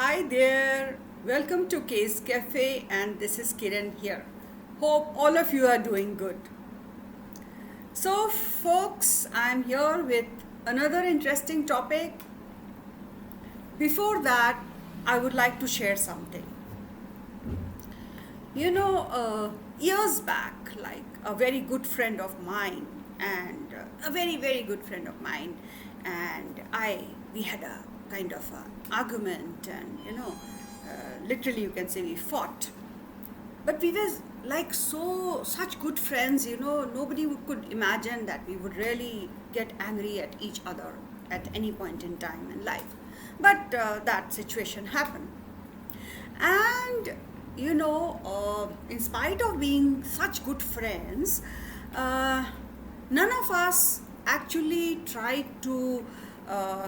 Hi there, welcome to KAFE and this is Kiran here. Hope all of you are doing good. So, folks, I'm here with another interesting topic. Before that, I would like to share something. Years back, like a very good friend of mine, and a very good friend of mine, and we had a kind of a argument, and literally you can say we fought. But we were like such good friends, nobody could imagine that we would really get angry at each other at any point in time in life. But that situation happened. And in spite of being such good friends, none of us actually tried to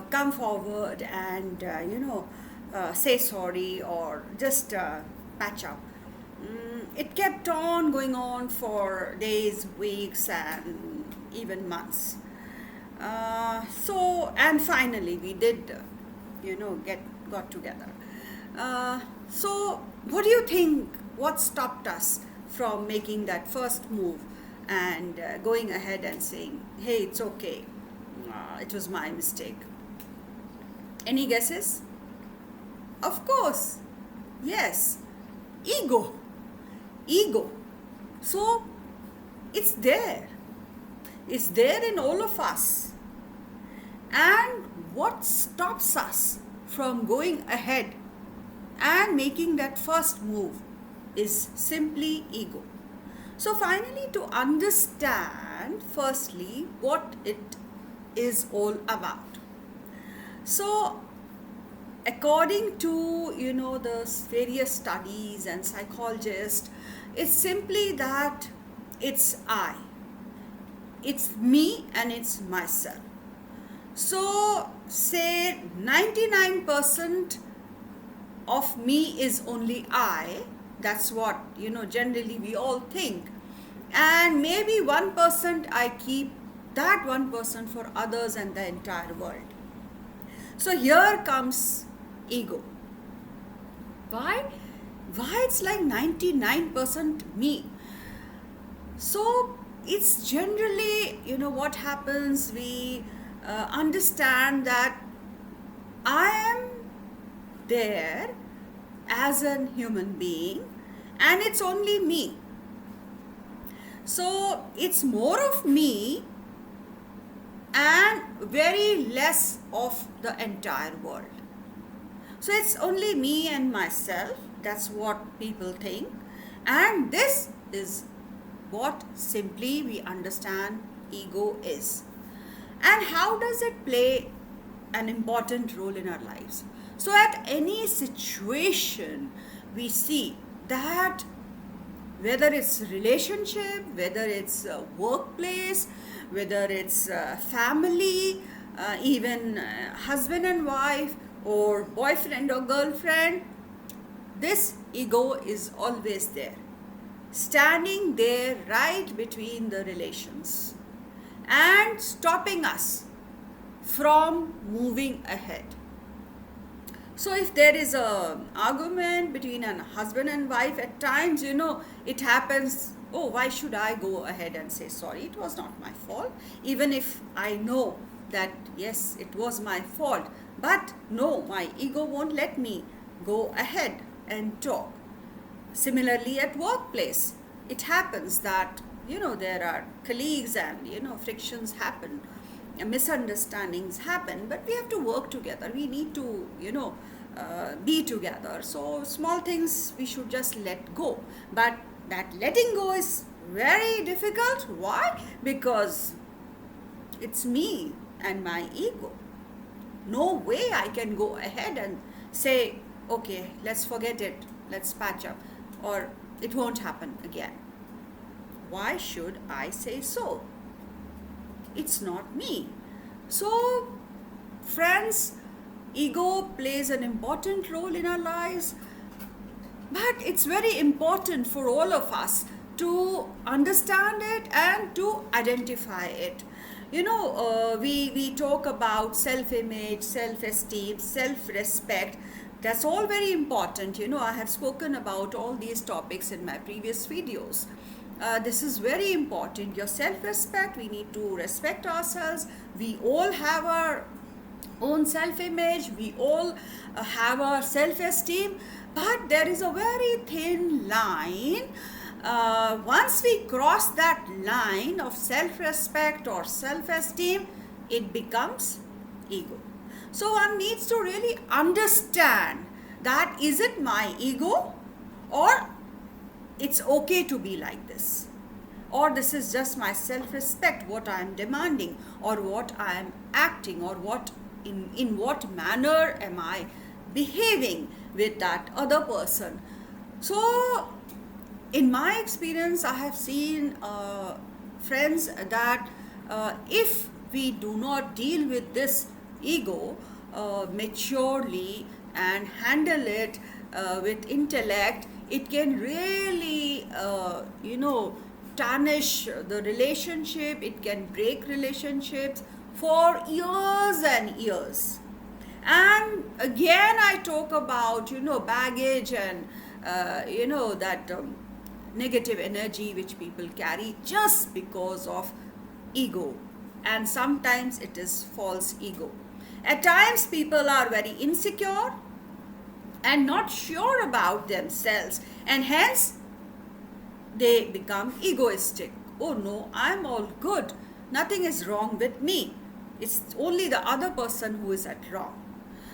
come forward and say sorry or just patch up. It kept on going on for days, weeks, and even months. And finally we did, got together. So, what do you think? What stopped us from making that first move and going ahead and saying, hey, it's okay, it was my mistake? Any guesses? Of course, yes, ego. Ego. So, it's there. It's there in all of us. And what stops us from going ahead and making that first move is simply ego. So finally, to understand firstly what it is all about. So according to the various studies and psychologists, it's simply that it's I, it's me, and it's myself. So say 99% of me is only I. That's what generally we all think. And maybe 1% I keep that 1% for others and the entire world. So here comes ego. Why it's like 99% me? So it's generally what happens, we understand that I am there as a human being and it's only me. So it's more of me and very less of the entire world. So it's only me and myself. That's what people think. And this is what simply we understand ego is. And how does it play an important role in our lives? So at any situation, we see that whether it's relationship, whether it's workplace, whether it's family, even husband and wife, or boyfriend or girlfriend, this ego is always there, standing there right between the relations and stopping us from moving ahead. So if there is an argument between a husband and wife, at times, it happens, oh, why should I go ahead and say sorry? It was not my fault. Even if I know that, yes, it was my fault. But no, my ego won't let me go ahead and talk. Similarly, at workplace, it happens that, there are colleagues and, frictions happen. Misunderstandings happen, but we have to work together. We need to be together. So small things we should just let go, but that letting go is very difficult. Why? Because it's me and my ego. No way I can go ahead and say, okay, let's forget it, let's patch up, or it won't happen again. Why should I say so? It's not me. So, friends, ego plays an important role in our lives, but it's very important for all of us to understand it and to identify it. We talk about self-image, self-esteem, self-respect. That's all very important. I have spoken about all these topics in my previous videos. This is very important. Your self-respect, we need to respect ourselves. We all have our own self-image. We all have our self-esteem. But there is a very thin line. Once we cross that line of self-respect or self-esteem, it becomes ego. So one needs to really understand that is it my ego, or it's okay to be like this, or this is just my self-respect, what I am demanding, or what I am acting, or what in what manner am I behaving with that other person. So in my experience, I have seen friends that if we do not deal with this ego maturely and handle it with intellect, it can really, tarnish the relationship. It can break relationships for years and years. And again, I talk about, baggage and, that negative energy which people carry just because of ego. And sometimes it is false ego. At times, people are very insecure and not sure about themselves, and hence they become egoistic. Oh no, I'm all good. Nothing is wrong with me. It's only the other person who is at wrong.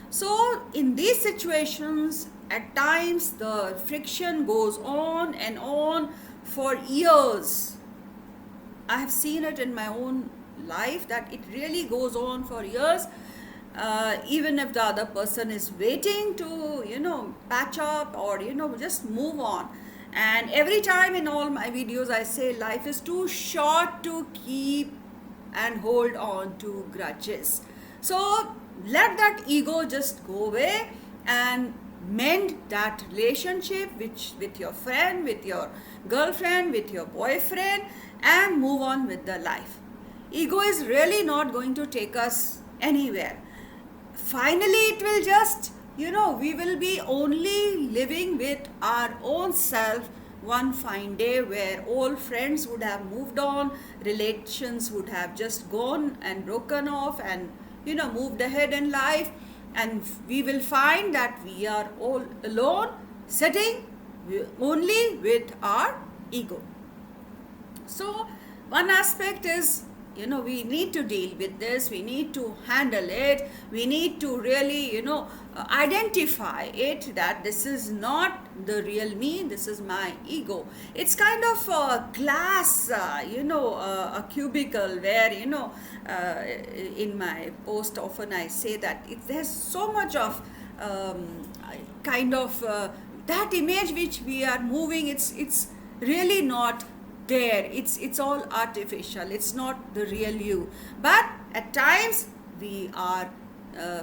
So, in these situations, at times the friction goes on and on for years. I have seen it in my own life that it really goes on for years. Even if the other person is waiting to, patch up or, just move on. And every time in all my videos, I say life is too short to keep and hold on to grudges. So let that ego just go away and mend that relationship with your friend, with your girlfriend, with your boyfriend, and move on with the life. Ego is really not going to take us anywhere. Finally, it will just, we will be only living with our own self one fine day where all friends would have moved on, relations would have just gone and broken off and, moved ahead in life. And we will find that we are all alone, sitting only with our ego. So, one aspect is, we need to deal with this, we need to handle it, we need to really, identify it that this is not the real me, this is my ego. It's kind of a glass, a cubicle where, in my post often I say that there's so much of that image which we are moving, it's really not there. It's all artificial. It's not the real you. But at times we are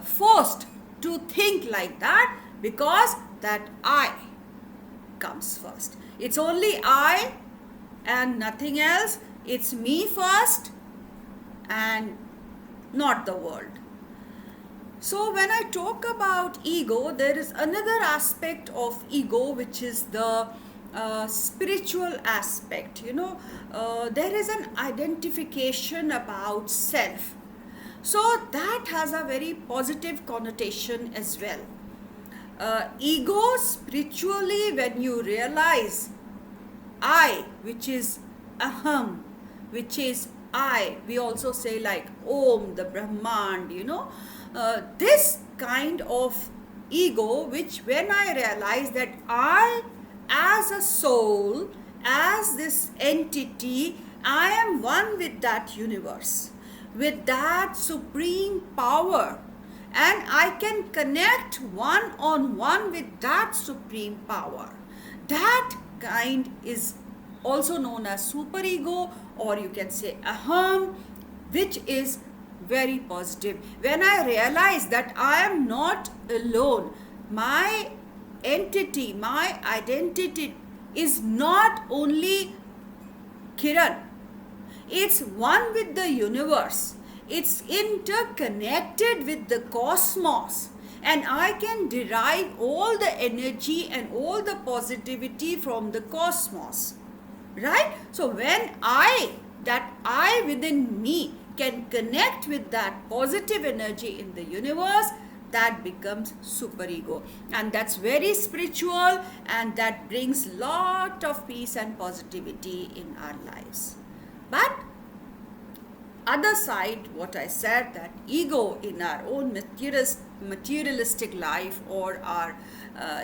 forced to think like that because that I comes first. It's only I and nothing else. It's me first and not the world. So when I talk about ego, there is another aspect of ego which is the spiritual aspect. There is an identification about self. So that has a very positive connotation as well. Ego spiritually, when you realize I, which is aham, which is I, we also say like Om, the Brahmand, this kind of ego, which when I realize that I, as a soul, as this entity, I am one with that universe, with that supreme power, and I can connect one on one with that supreme power. That kind is also known as superego, or you can say aham, which is very positive. When I realize that I am not alone, my entity, my identity is not only Kiran, it's one with the universe, it's interconnected with the cosmos, and I can derive all the energy and all the positivity from the cosmos, right? So when that I within me can connect with that positive energy in the universe, that becomes superego, and that's very spiritual, and that brings lot of peace and positivity in our lives. But other side, what I said, that ego in our own materialistic life, or our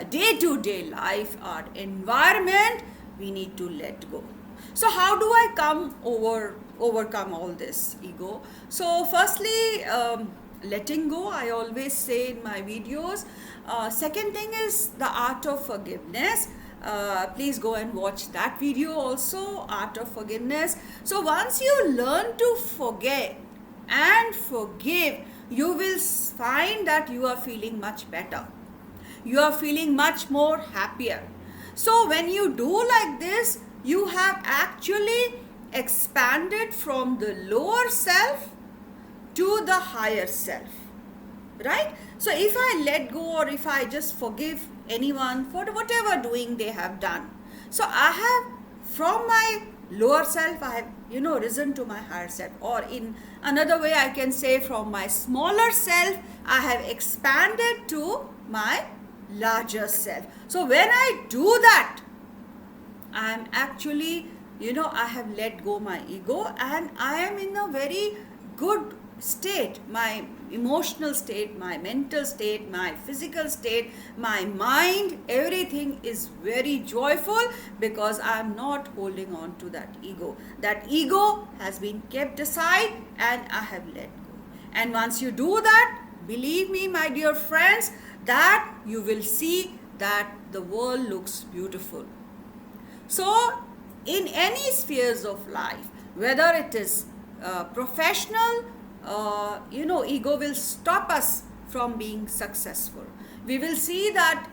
day-to-day life, our environment, we need to let go. So how do I overcome all this ego? So firstly, letting go, I always say in my videos. Second thing is the art of forgiveness. Please go and watch that video also, art of forgiveness. So once you learn to forget and forgive, you will find that you are feeling much better, you are feeling much more happier. So when you do like this, you have actually expanded from the lower self to the higher self, right? So if I let go, or if I just forgive anyone for whatever doing they have done, so I have, from my lower self, I have risen to my higher self. Or in another way, I can say, from my smaller self, I have expanded to my larger self. So when I do that, I am actually, I have let go my ego, and I am in a very good state, my emotional state, my mental state, my physical state, my mind, everything is very joyful, because I am not holding on to that ego. That ego has been kept aside, and I have let go. And once you do that, believe me, my dear friends, that you will see that the world looks beautiful. So in any spheres of life, whether it is professional, ego will stop us from being successful. We will see that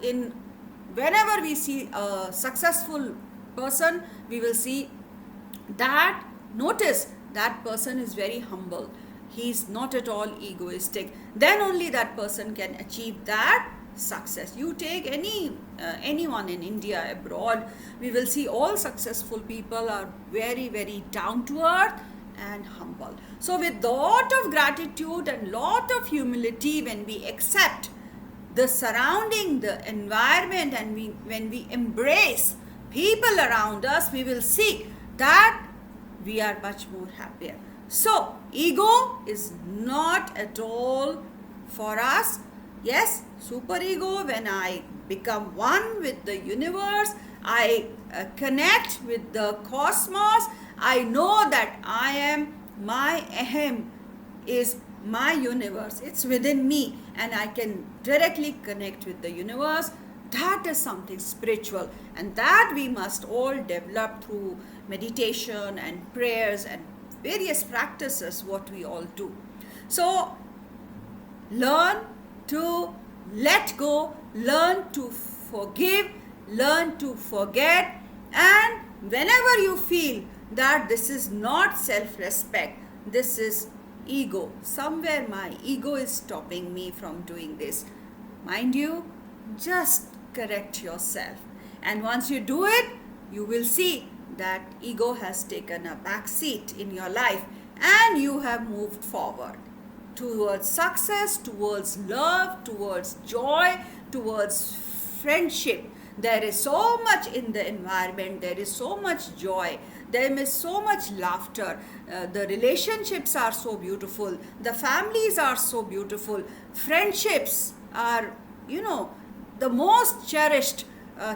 whenever we see a successful person, we will see that, notice that person is very humble. He is not at all egoistic. Then only that person can achieve that success. You take anyone in India, abroad, we will see all successful people are very, very down to earth and humble. So with lot of gratitude and lot of humility, when we accept the surrounding, the environment, and when we embrace people around us, we will see that we are much more happier. So ego is not at all for us. Yes, superego, when I become one with the universe, I connect with the cosmos, I know that I am, my ahem is my universe, it's within me, and I can directly connect with the universe. That is something spiritual, and that we must all develop through meditation and prayers and various practices, what we all do. So learn to let go, learn to forgive, learn to forget, and whenever you feel that this is not self-respect, this is ego, somewhere my ego is stopping me from doing this, mind you, just correct yourself. And once you do it, you will see that ego has taken a back seat in your life, and you have moved forward towards success, towards love, towards joy, towards friendship. There is so much in the environment, there is so much joy, there is so much laughter, the relationships are so beautiful, the families are so beautiful, friendships are, the most cherished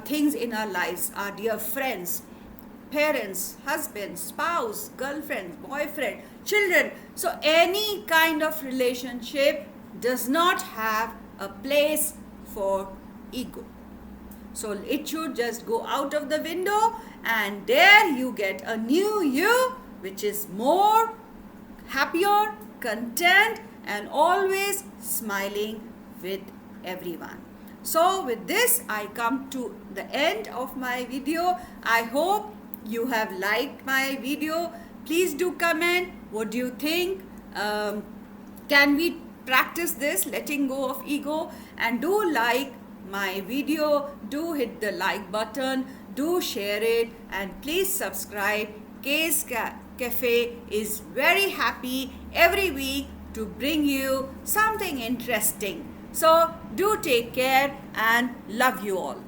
things in our lives, our dear friends, parents, husband, spouse, girlfriend, boyfriend, children. So any kind of relationship does not have a place for ego. So it should just go out of the window, and there you get a new you, which is more happier, content, and always smiling with everyone. So with this, I come to the end of my video. I hope you have liked my video. Please do comment. What do you think? Can we practice this, letting go of ego, and do like my video, do hit the like button, do share it, and please subscribe. Cafe is very happy every week to bring you something interesting. So do take care and love you all.